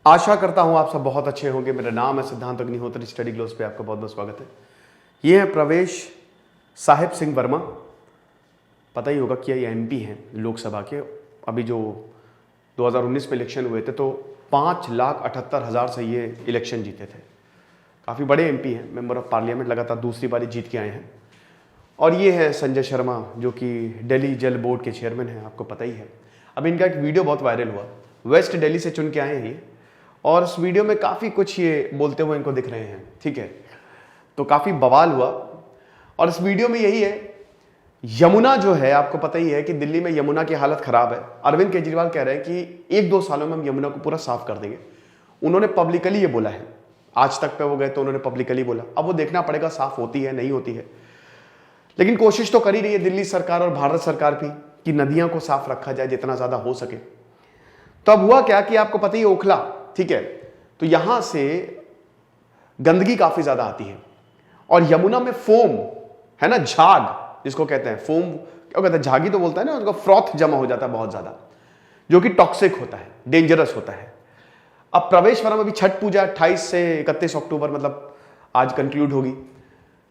आशा करता हूं आप सब बहुत अच्छे होंगे। मेरा नाम है सिद्धांत अग्निहोत्री, स्टडी ग्लोस पे आपका बहुत बहुत स्वागत है। ये है प्रवेश साहिब सिंह वर्मा। पता ही होगा कि ये एमपी हैं लोकसभा के। अभी जो 2019 में इलेक्शन हुए थे तो 5,78,000 से ये इलेक्शन जीते थे। काफ़ी बड़े एमपी हैं, मेंबर ऑफ पार्लियामेंट, लगातार दूसरी बारी जीत के आए हैं। और ये है संजय शर्मा जो कि दिल्ली जल बोर्ड के चेयरमैन हैं, आपको पता ही है। अब इनका एक वीडियो बहुत वायरल हुआ, वेस्ट दिल्ली से चुन के आए हैं ये, और इस वीडियो में काफ़ी कुछ ये बोलते हुए इनको दिख रहे हैं, ठीक है। तो काफ़ी बवाल हुआ। और इस वीडियो में यही है, यमुना जो है, आपको पता ही है कि दिल्ली में यमुना की हालत खराब है। अरविंद केजरीवाल कह रहे हैं कि 1-2 सालों में हम यमुना को पूरा साफ कर देंगे। उन्होंने पब्लिकली ये बोला है, आज तक पे वो गए तो उन्होंने पब्लिकली बोला। अब वो देखना पड़ेगा साफ होती है नहीं होती है, लेकिन कोशिश तो कर ही रही है दिल्ली सरकार और भारत सरकार भी कि नदियां को साफ रखा जाए जितना ज्यादा हो सके। तो अब हुआ क्या कि आपको पता ही ओखला, ठीक है, तो यहां से गंदगी काफी ज्यादा आती है और यमुना में फोम है ना, झाग जिसको कहते हैं, फोम क्या कहते हैं, झागी तो बोलता है ना, उसका फ्रॉथ जमा हो जाता है बहुत ज्यादा, जो कि टॉक्सिक होता है, डेंजरस होता है। अब प्रवेश वर्मा अभी छठ पूजा 28 से 31 अक्टूबर मतलब आज कंक्लूड होगी।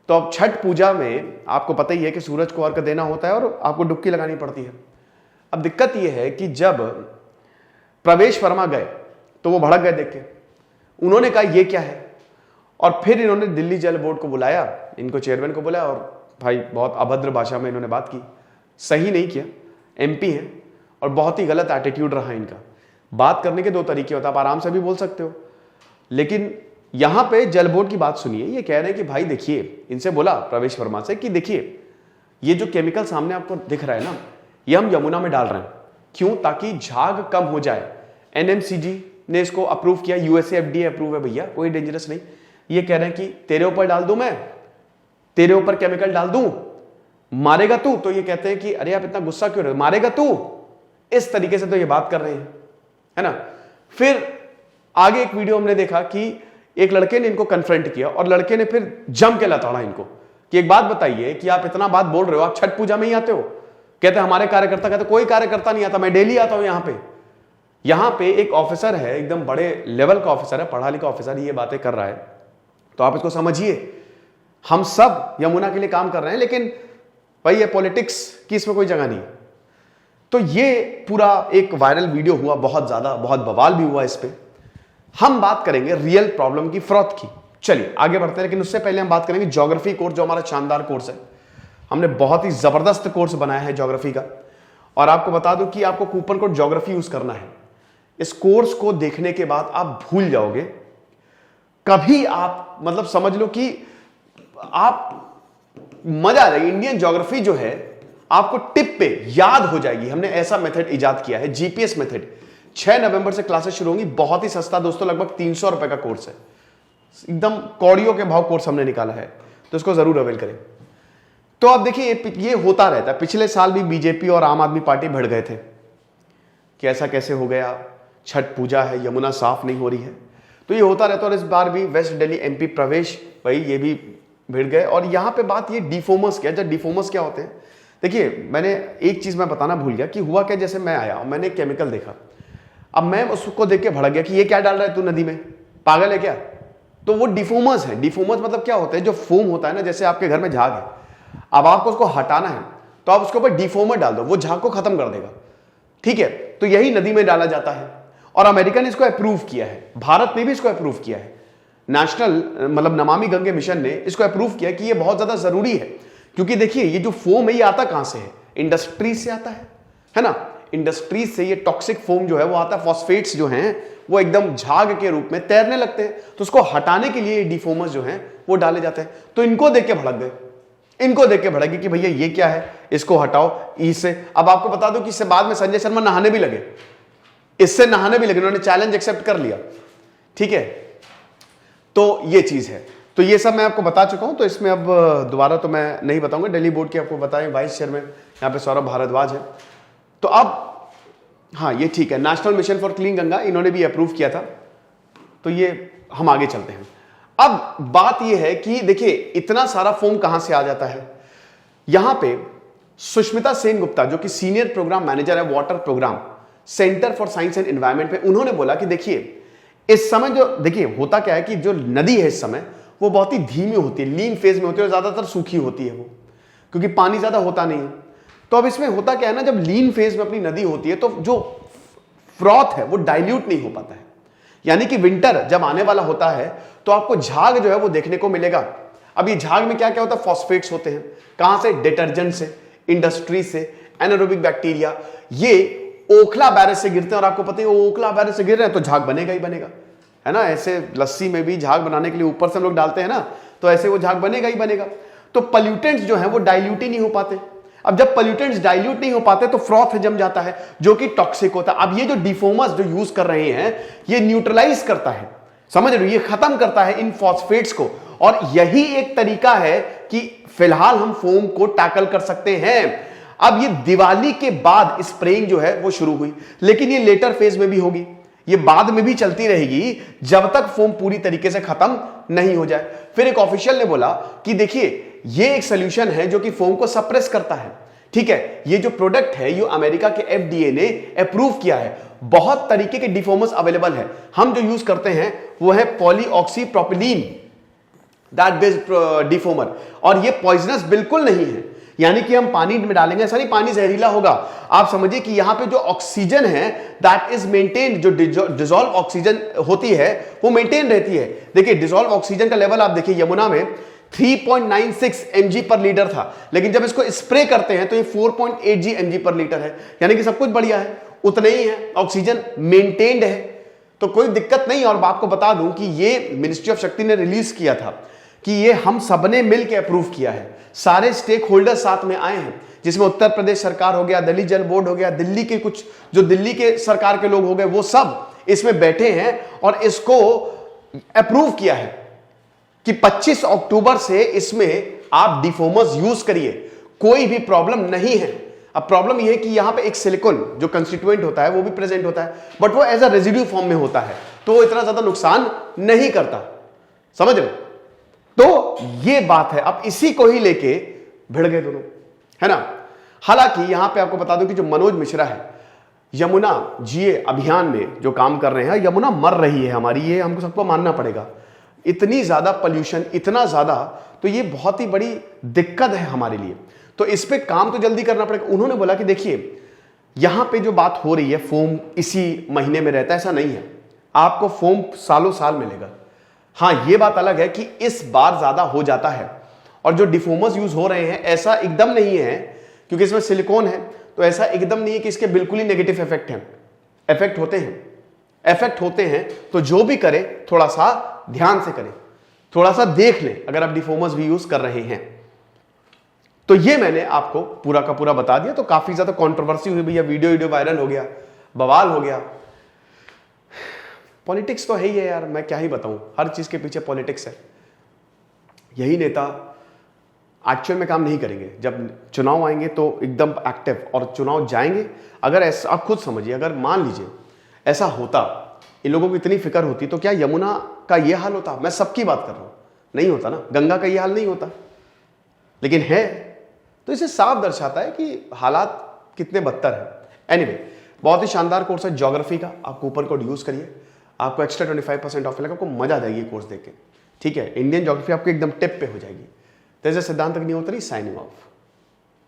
तो अब छठ पूजा में आपको पता ही है कि सूरज को अर्घ देना होता है और आपको डुबकी लगानी पड़ती है। अब दिक्कत यह है कि जब प्रवेश वर्मा गए तो वो भड़क गए देख के। उन्होंने कहा ये क्या है, और फिर इन्होंने दिल्ली जल बोर्ड को बुलाया, इनको चेयरमैन को बुलाया, और भाई बहुत अभद्र भाषा में इन्होंने बात की। सही नहीं किया, एमपी हैं और बहुत ही गलत एटीट्यूड रहा इनका। बात करने के 2 तरीके होता है, आप आराम से भी बोल सकते हो, लेकिन यहां पे जल बोर्ड की बात सुनिए। ये कह रहे हैं कि भाई देखिए, इनसे बोला प्रवेश वर्मा से कि देखिए ये जो केमिकल सामने आपको दिख रहा है ना, ये हम यमुना में डाल रहे हैं। क्यों? ताकि झाग कम हो जाए। एनएमसीजी ने इसको अप्रूव किया, यूएसए एफडीए अप्रूव है भैया, कोई डेंजरस नहीं। ये कह रहे हैं कि तेरे ऊपर डाल दूं, मैं तेरे ऊपर केमिकल डाल दूं, मारेगा तू। तो ये कहते हैं कि अरे आप इतना गुस्सा क्यों रहे हो, मारेगा तू, इस तरीके से तो ये बात कर रहे हैं, है ना। फिर आगे एक वीडियो हमने देखा कि एक लड़के ने इनको कन्फ्रंट किया और लड़के ने फिर जम के लताड़ा इनको कि एक बात बताइए कि आप इतना बात बोल रहे हो, आप छठ पूजा में ही आते हो? कहते हमारे कार्यकर्ता, कहते कोई कार्यकर्ता नहीं आता, मैं डेली आता हूं यहां पे एक ऑफिसर है, एकदम बड़े लेवल का ऑफिसर है, पढ़ा लिखा ऑफिसर, ये बातें कर रहा है। तो आप इसको समझिए, हम सब यमुना के लिए काम कर रहे हैं, लेकिन भाई ये पॉलिटिक्स की इसमें कोई जगह नहीं। तो ये पूरा एक वायरल वीडियो हुआ, बहुत ज्यादा, बहुत बवाल भी हुआ इस पे। हम बात करेंगे रियल प्रॉब्लम की, फ्रॉथ की। चलिए आगे बढ़ते हैं, लेकिन उससे पहले हम बात करेंगे ज्योग्राफी कोर्स, जो हमारा शानदार कोर्स है। हमने बहुत ही जबरदस्त कोर्स बनाया है ज्योग्राफी का, और आपको बता दूं कि आपको कूपन कोड ज्योग्राफी यूज करना है। इस कोर्स को देखने के बाद आप भूल जाओगे कभी, आप मतलब समझ लो कि आप मजा आ जाएगी। इंडियन ज्योग्राफी जो है आपको टिप पे याद हो जाएगी। हमने ऐसा मेथड इजाद किया है, जीपीएस मेथड। 6 नवंबर से क्लासेस शुरू होंगी। बहुत ही सस्ता दोस्तों, लगभग 300 रुपए का कोर्स है, एकदम कौड़ियों के भाव कोर्स हमने निकाला है, तो इसको जरूर अवेल करें। तो आप देखिए ये होता रहता है। पिछले साल भी बीजेपी और आम आदमी पार्टी भिड़ गए थे कि ऐसा कैसे हो गया, छठ पूजा है, यमुना साफ नहीं हो रही है। तो ये होता रहता है। और इस बार भी वेस्ट दिल्ली एमपी प्रवेश भाई ये भी भिड़ गए। और यहां पे बात ये डिफोमस क्या, जब डिफोमस क्या होते हैं, देखिए मैंने एक चीज मैं बताना भूल गया कि हुआ क्या। जैसे मैं आया और मैंने केमिकल देखा, अब मैं उसको देख के भड़क गया कि ये क्या डाल रहा है तू नदी में, पागल है क्या? तो वो डिफोमस है। डिफोमस मतलब क्या होता है, जो फोम होता है ना, जैसे आपके घर में झाग है, अब आपको उसको हटाना है तो आप उसके ऊपर डिफोमर डाल दो, वो झाग को खत्म कर देगा, ठीक है। तो यही नदी में डाला जाता है और अमेरिका ने इसको अप्रूव किया है, भारत ने भी इसको अप्रूव किया है। नेशनल मतलब नमामि गंगे मिशन ने इसको अप्रूव किया कि ये बहुत ज्यादा जरूरी है। क्योंकि देखिए ये जो फोम है ये आता कहां से है, इंडस्ट्रीज से आता है ना। इंडस्ट्रीज से ये टॉक्सिक फोम जो है वो आता है, फॉस्फेट्स जो हैं वो एकदम झाग के रूप में तैरने लगते हैं, तो उसको हटाने के लिए डिफोमर्स जो हैं वो डाले जाते हैं। तो इनको देख के भड़क गए, इनको देख के भड़क गए कि भैया ये क्या है, इसको हटाओ इससे। अब आपको बता दो कि इससे बाद में संजय शर्मा नहाने भी लगे, इससे नहाने भी लगे, उन्होंने चैलेंज एक्सेप्ट कर लिया, ठीक है। तो ये चीज है। तो ये सब मैं आपको बता चुका हूं, तो इसमें अब दोबारा तो मैं नहीं बताऊंगा। दिल्ली बोर्ड के आपको बताएं वाइस चेयरमैन यहाँ पे सौरभ भारद्वाज है। तो अब हाँ ये ठीक है, national mission for clean Ganga इन्होंने भी अप्रूव किया था। तो ये हम आगे चलते हैं। अब बात यह है कि देखिए इतना सारा फोम कहां से आ जाता है। यहां पे सुष्मिता सेन गुप्ता जो कि सीनियर प्रोग्राम मैनेजर है water programme, centre for science and environment पे, उन्होंने बोला कि देखिए इस समय जो देखिए होता क्या है कि जो नदी है इस समय वो बहुत ही धीमी होती है, लीन फेज में होती है और ज्यादातर सूखी होती है वो, क्योंकि पानी ज्यादा होता नहीं है। तो अब इसमें होता क्या है ना, जब लीन फेज में अपनी नदी होती है तो जो फ्रॉथ है वो डाइल्यूट नहीं हो पाता है, यानी कि विंटर जब आने वाला होता है तो आपको झाग जो है वो देखने को मिलेगा। अब ये झाग में क्या क्या होता है, फॉस्फेट्स होते हैं। कहां से? डिटर्जेंट से, इंडस्ट्री से, एनारोबिक बैक्टीरिया, ये ओखला बैरज से गिरते हैं और आपको पता है वो ओखला बैरज से गिर रहे हैं तो झाग बनेगा ही बनेगा, है ना। ऐसे लस्सी में भी झाग बनाने के लिए ऊपर से हम लोग डालते हैं ना, तो ऐसे वो झाग बनेगा ही बनेगा। तो पॉल्यूटेंट्स जो है वो डाइल्यूट ही नहीं हो पाते। अब जब पॉल्यूटेंट्स डाइल्यूट नहीं हो पाते तो फ्रॉथ जम जाता है जो कि टॉक्सिक होता है। अब ये जो डिफॉर्मर्स जो यूज कर रहे हैं ये न्यूट्रलाइज करता है, समझ रहे हो, ये खत्म करता है इन फॉस्फेट्स को। और यही एक तरीका है कि फिलहाल हम फोम को टैकल कर सकते हैं। अब ये दिवाली के बाद स्प्रेइंग जो है वो शुरू हुई, लेकिन ये लेटर फेज में भी होगी, ये बाद में भी चलती रहेगी जब तक फोम पूरी तरीके से खत्म नहीं हो जाए। फिर एक ऑफिशियल ने बोला कि देखिए ये एक सोल्यूशन है जो कि फोम को सप्रेस करता है, ठीक है। ये जो प्रोडक्ट है ये अमेरिका के FDA ने अप्रूव किया है। बहुत तरीके के डिफॉर्मर्स अवेलेबल है, हम जो यूज करते हैं वो है पॉलीऑक्सीप्रोपिलीन दैट बेस्ड डिफॉर्मर, और ये पॉइजनस बिल्कुल नहीं है, यानी कि हम पानी में डालेंगे ऐसा नहीं पानी जहरीला होगा। आप समझिए कि यहां पे जो ऑक्सीजन है दैट इज मेंटेन, जो डिसॉल्व ऑक्सीजन होती है वो मेंटेन रहती है। देखिए डिसॉल्व ऑक्सीजन का लेवल आप देखिए यमुना में 3.96 mg पर लीटर था, लेकिन जब इसको स्प्रे करते हैं तो ये 4.8 mg पर लीटर है, यानी कि सब कुछ बढ़िया है, उतना ही है, ऑक्सीजन मेंटेन्ड है, तो कोई दिक्कत नहीं। और आपको बता दूं कि ये मिनिस्ट्री ऑफ शक्ति ने रिलीज किया था कि ये हम सबने मिलकर अप्रूव किया है, सारे स्टेक होल्डर साथ में आए हैं, जिसमें उत्तर प्रदेश सरकार हो गया, दिल्ली जल बोर्ड हो गया, दिल्ली के कुछ जो दिल्ली के सरकार के लोग हो गए, वो सब इसमें बैठे हैं और इसको अप्रूव किया है कि 25 अक्टूबर से इसमें आप डिफॉर्मर्स यूज करिए, कोई भी प्रॉब्लम नहीं है। अब प्रॉब्लम यह है कि यहां पे एक सिलिकॉन जो कंस्टिट्यूएंट होता है वो भी प्रेजेंट होता है, बट वो एज अ रेजिड्यू फॉर्म में होता है, तो वो इतना ज्यादा नुकसान नहीं करता, समझ रहे हो। तो ये बात है, अब इसी को ही लेके भिड़ गए दोनों, है ना। हालांकि यहां पे आपको बता दूं कि जो मनोज मिश्रा है यमुना जीए अभियान में जो काम कर रहे हैं, यमुना मर रही है हमारी, ये हमको सबको मानना पड़ेगा। इतनी ज्यादा पोल्यूशन, इतना ज्यादा, तो ये बहुत ही बड़ी दिक्कत है हमारे लिए, तो इस पे काम तो जल्दी करना पड़ेगा। उन्होंने बोला कि देखिए यहां पे जो बात हो रही है फोम इसी महीने में रहता है, ऐसा नहीं है, आपको फोम सालों साल मिलेगा। हां ये बात अलग है कि इस बार ज्यादा हो जाता है, और जो डिफॉर्मर्स यूज हो रहे हैं ऐसा एकदम नहीं है, क्योंकि इसमें सिलिकॉन है, तो ऐसा एकदम नहीं है कि इसके बिल्कुल ही नेगेटिव इफेक्ट हैं। इफेक्ट होते हैं, तो जो भी करे थोड़ा सा ध्यान से करें, थोड़ा सा देख लें अगर आप डिफॉर्मर्स भी यूज कर रहे हैं। तो ये मैंने आपको पूरा का पूरा बता दिया। तो काफी ज्यादा कंट्रोवर्सी हुई भैया, वीडियो वायरल हो गया, बवाल हो गया। पॉलिटिक्स तो है ही है यार, मैं क्या ही बताऊं, हर चीज के पीछे पॉलिटिक्स है। यही नेता एक्चुअल में काम नहीं करेंगे, जब चुनाव आएंगे तो एकदम एक्टिव, और चुनाव जाएंगे। अगर ऐसा आप खुद समझिए, अगर मान लीजिए ऐसा होता, इन लोगों को इतनी फिक्र होती, तो क्या यमुना का ये हाल होता? मैं सबकी बात कर रहा हूं, नहीं होता ना, गंगा का ये हाल नहीं होता, लेकिन है। तो इसे साफ दर्शाता है कि हालात कितने बदतर है। एनीवे, बहुत ही शानदार कोर्स है ज्योग्राफी का, आपको ऊपर कोड यूज करिए, आपको एक्स्ट्रा 25% ऑफ मिलेगा, आपको मजा आ जाएगी कोर्स देख के, ठीक है। इंडियन ज्योग्राफी आपको एकदम टिप पे हो जाएगी। तेज सिद्धांत अग्निहोत्री साइनिंग ऑफ।